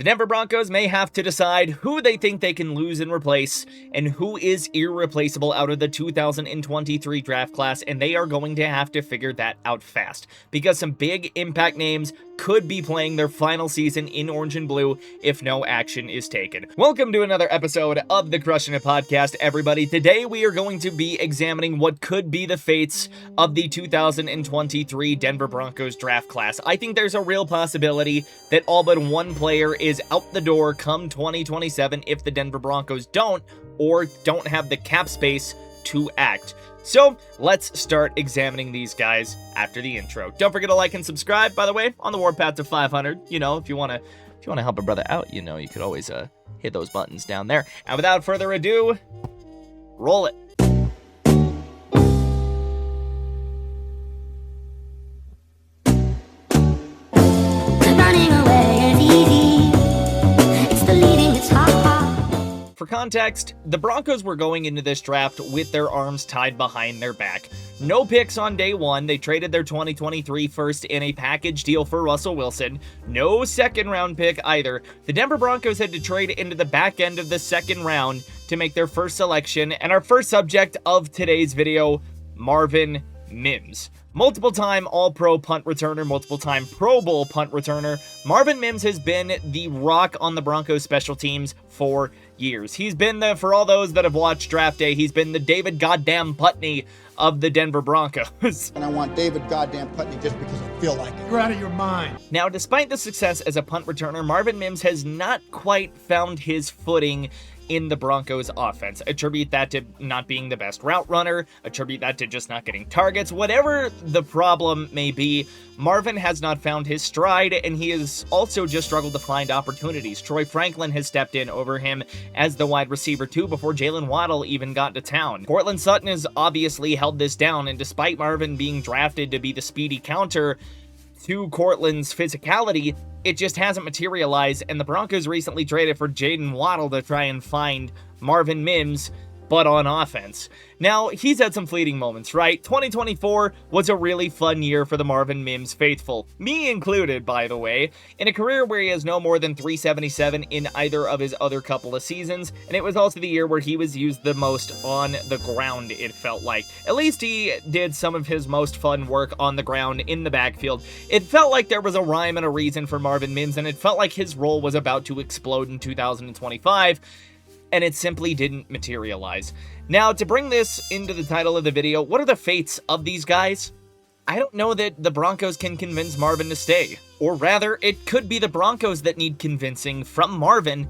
The Denver Broncos may have to decide who they think they can lose and replace, and who is irreplaceable out of the 2023 draft class, and they are going to have to figure that out fast, because some big impact names could be playing their final season in orange and blue if no action is taken. Welcome to another episode of the Crushing It Podcast, everybody. Today we are going to be examining what could be the fates of the 2023 Denver Broncos draft class. I think there's a real possibility that all but one player is out the door come 2027 if the Denver Broncos don't have the cap space to act. So let's start examining these guys after the intro. Don't forget to like and subscribe, by the way, on the warpath to 500. You know, if you want to help a brother out, you know, you could always hit those buttons down there. And without further ado, roll it. For context, the Broncos were going into this draft with their arms tied behind their back. No picks on day one. They traded their 2023 first in a package deal for Russell Wilson. No second round pick either. The Denver Broncos had to trade into the back end of the second round to make their first selection. And our first subject of today's video, Marvin Mims. Multiple-time All-Pro punt returner, multiple-time Pro Bowl punt returner. Marvin Mims has been the rock on the Broncos special teams for years. He's been for all those that have watched Draft Day, he's been the David Goddamn Putney of the Denver Broncos. And I want David Goddamn Putney just because I feel like it. You're out of your mind. Now, despite the success as a punt returner, Marvin Mims has not quite found his footing in the Broncos offense. Attribute that to not being the best route runner, attribute that to just not getting targets. Whatever the problem may be, Marvin has not found his stride, and he has also just struggled to find opportunities. Troy Franklin has stepped in over him as the wide receiver too before Jalen Waddle even got to town. Courtland Sutton has obviously held this down, and despite Marvin being drafted to be the speedy counter to Courtland's physicality, it just hasn't materialized, and the Broncos recently traded for Jalen Waddle to try and find Marvin Mims, but on offense. Now, he's had some fleeting moments, right? 2024 was a really fun year for the Marvin Mims faithful. Me included, by the way, in a career where he has no more than 377 in either of his other couple of seasons, and it was also the year where he was used the most on the ground, it felt like. At least he did some of his most fun work on the ground in the backfield. It felt like there was a rhyme and a reason for Marvin Mims, and it felt like his role was about to explode in 2025, and it simply didn't materialize. Now, to bring this into the title of the video, what are the fates of these guys? I don't know that the Broncos can convince Marvin to stay. Or rather, it could be the Broncos that need convincing from Marvin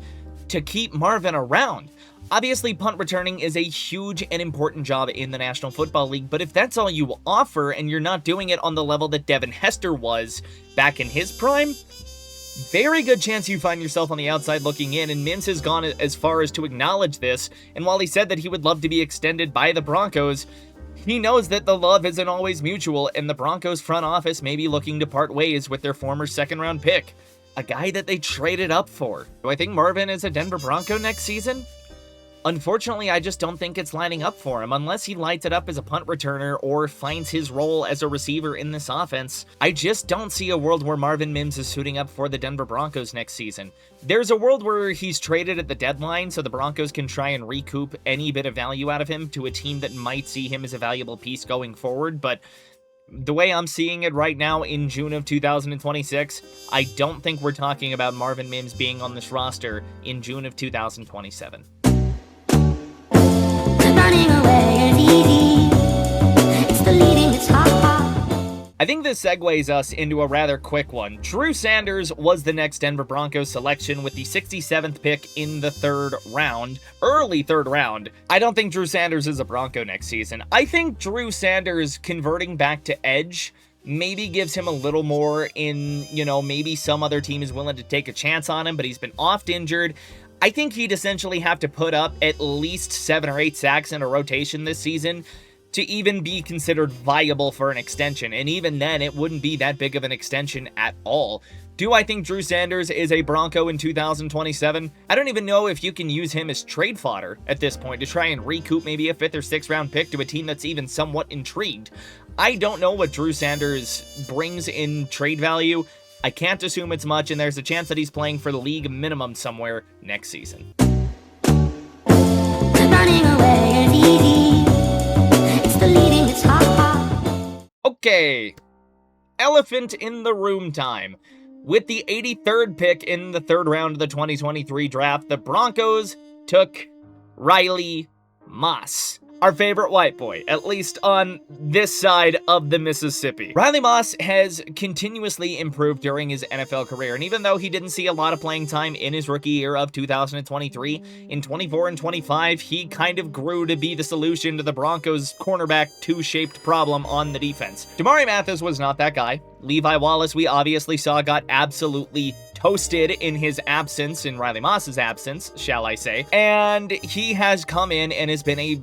to keep Marvin around. Obviously, punt returning is a huge and important job in the National Football League, but if that's all you offer and you're not doing it on the level that Devin Hester was back in his prime, very good chance you find yourself on the outside looking in, and Mims has gone as far as to acknowledge this, and while he said that he would love to be extended by the Broncos, he knows that the love isn't always mutual, and the Broncos front office may be looking to part ways with their former second-round pick, a guy that they traded up for. Do I think Marvin is a Denver Bronco next season? Unfortunately, I just don't think it's lining up for him. Unless he lights it up as a punt returner or finds his role as a receiver in this offense, I just don't see a world where Marvin Mims is suiting up for the Denver Broncos next season. There's a world where he's traded at the deadline so the Broncos can try and recoup any bit of value out of him to a team that might see him as a valuable piece going forward, but the way I'm seeing it right now in June of 2026, I don't think we're talking about Marvin Mims being on this roster in June of 2027. I think this segues us into a rather quick one. Drew Sanders was the next Denver Broncos selection with the 67th pick in the third round, early third round. I don't think Drew Sanders is a Bronco next season. I think Drew Sanders converting back to edge maybe gives him a little more in, maybe some other team is willing to take a chance on him, but he's been oft injured. I think he'd essentially have to put up at least 7 or 8 sacks in a rotation this season to even be considered viable for an extension, and even then, it wouldn't be that big of an extension at all. Do I think Drew Sanders is a Bronco in 2027? I don't even know if you can use him as trade fodder at this point to try and recoup maybe a 5th or 6th round pick to a team that's even somewhat intrigued. I don't know what Drew Sanders brings in trade value. I can't assume it's much, and there's a chance that he's playing for the league minimum somewhere next season. Okay, elephant in the room time. With the 83rd pick in the 3rd round of the 2023 draft, the Broncos took Riley Moss, our favorite white boy, at least on this side of the Mississippi. Riley Moss has continuously improved during his NFL career, and even though he didn't see a lot of playing time in his rookie year of 2023, in 24 and 25, he kind of grew to be the solution to the Broncos' cornerback 2-shaped problem on the defense. Damari Mathis was not that guy. Levi Wallace, we obviously saw, got absolutely toasted in his absence, in Riley Moss's absence, shall I say. And he has come in and has been a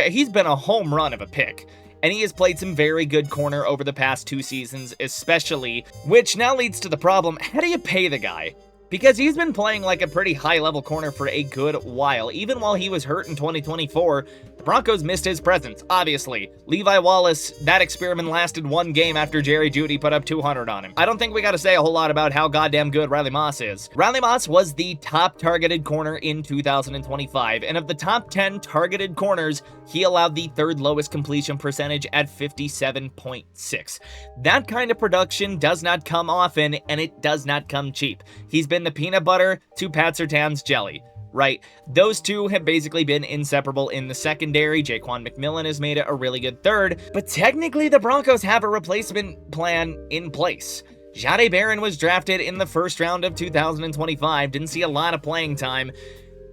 he's been a home run of a pick. And he has played some very good corner over the past 2 seasons, especially, which now leads to the problem, how do you pay the guy? Because he's been playing like a pretty high-level corner for a good while. Even while he was hurt in 2024, the Broncos missed his presence, obviously. Levi Wallace, that experiment lasted 1 game after Jerry Jeudy put up 200 on him. I don't think we gotta say a whole lot about how goddamn good Riley Moss is. Riley Moss was the top targeted corner in 2025, and of the top 10 targeted corners, he allowed the 3rd lowest completion percentage at 57.6. That kind of production does not come often, and it does not come cheap. He's been the peanut butter to Pat Surtain's jelly, right? Those two have basically been inseparable in the secondary. Jaquan McMillan has made it a really good 3rd, but technically the Broncos have a replacement plan in place. Jahdae Barron was drafted in the 1st round of 2025, didn't see a lot of playing time,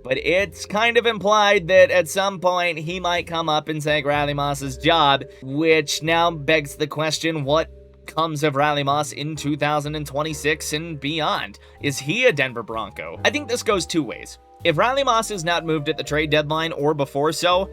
but it's kind of implied that at some point he might come up and take Riley Moss's job, which now begs the question, what comes of Riley Moss in 2026 and beyond? Is he a Denver Bronco? I think this goes 2 ways. If Riley Moss is not moved at the trade deadline or before so,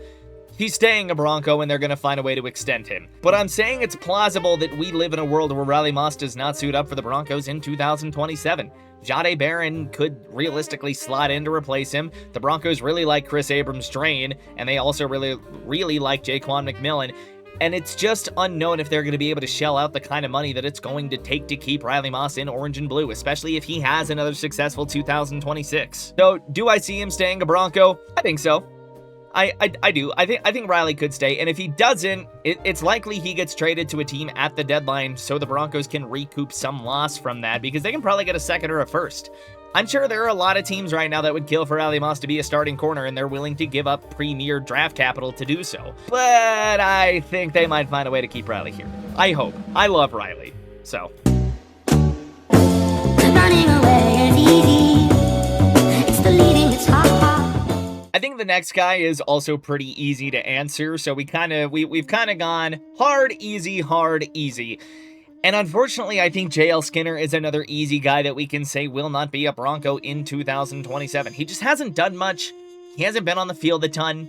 he's staying a Bronco and they're going to find a way to extend him. But I'm saying it's plausible that we live in a world where Riley Moss does not suit up for the Broncos in 2027. Jahdae Barron could realistically slot in to replace him. The Broncos really like Chris Abrams-Drain, and they also really like Jaquan McMillan. And it's just unknown if they're going to be able to shell out the kind of money that it's going to take to keep Riley Moss in orange and blue, especially if he has another successful 2026. So, do I see him staying a Bronco? I think so. I do. I think Riley could stay, and if he doesn't, it's likely he gets traded to a team at the deadline so the Broncos can recoup some loss from that, because they can probably get a 2nd or a 1st. I'm sure there are a lot of teams right now that would kill for Riley Moss to be a starting corner, and they're willing to give up premier draft capital to do so. But I think they might find a way to keep Riley here. I hope. I love Riley. So. I think the next guy is also pretty easy to answer, so we've kind of gone hard, easy. And unfortunately, I think JL Skinner is another easy guy that we can say will not be a Bronco in 2027. He just hasn't done much. He hasn't been on the field a ton.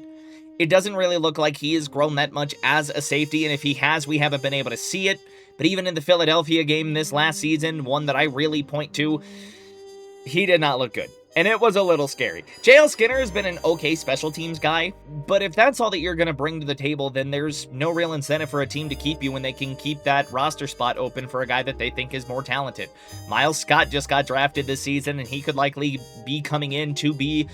It doesn't really look like he has grown that much as a safety, and if he has, we haven't been able to see it. But even in the Philadelphia game this last season, one that I really point to, he did not look good. And it was a little scary. JL Skinner has been an okay special teams guy, but if that's all that you're going to bring to the table, then there's no real incentive for a team to keep you when they can keep that roster spot open for a guy that they think is more talented. Miles Scott just got drafted this season, and he could likely be coming in to be,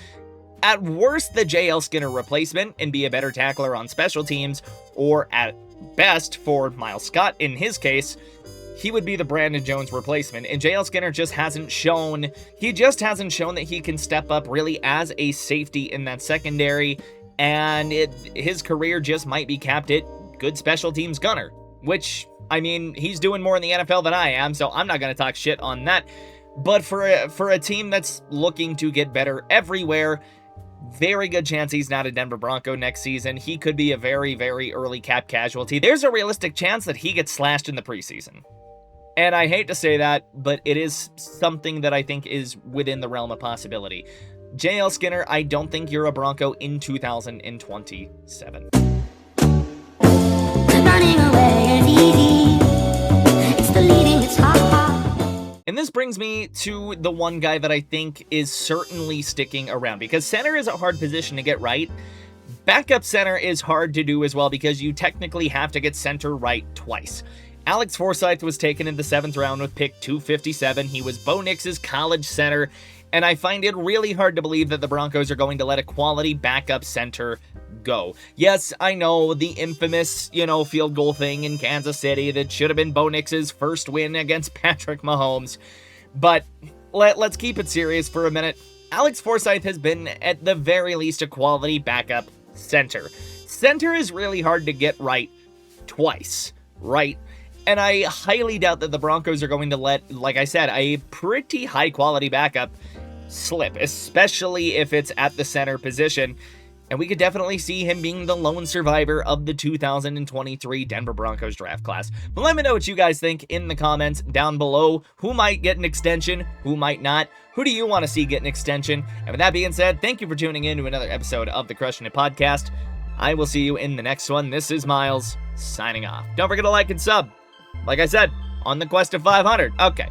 at worst, the JL Skinner replacement and be a better tackler on special teams, or at best, for Miles Scott, in his case, he would be the Brandon Jones replacement, and JL Skinner just hasn't shown that he can step up really as a safety in that secondary, and his career just might be capped at good special teams gunner, which, I mean, he's doing more in the NFL than I am, so I'm not going to talk shit on that. But for a team that's looking to get better everywhere, very good chance he's not a Denver Bronco next season. He could be a very, very early cap casualty. There's a realistic chance that he gets slashed in the preseason. And I hate to say that, but it is something that I think is within the realm of possibility. JL Skinner, I don't think you're a Bronco in 2027. And this brings me to the one guy that I think is certainly sticking around, because center is a hard position to get right. Backup center is hard to do as well, because you technically have to get center right twice. Alex Forsyth was taken in the 7th round with pick 257. He was Bo Nix's college center, and I find it really hard to believe that the Broncos are going to let a quality backup center go. Yes, I know, the infamous, field goal thing in Kansas City that should have been Bo Nix's first win against Patrick Mahomes, but let's keep it serious for a minute. Alex Forsyth has been, at the very least, a quality backup center. Center is really hard to get right twice, right? And I highly doubt that the Broncos are going to let, like I said, a pretty high-quality backup slip, especially if it's at the center position. And we could definitely see him being the lone survivor of the 2023 Denver Broncos draft class. But let me know what you guys think in the comments down below. Who might get an extension? Who might not? Who do you want to see get an extension? And with that being said, thank you for tuning in to another episode of the Crushing It Podcast. I will see you in the next one. This is Miles, signing off. Don't forget to like and sub. Like I said, on the quest of 500. Okay.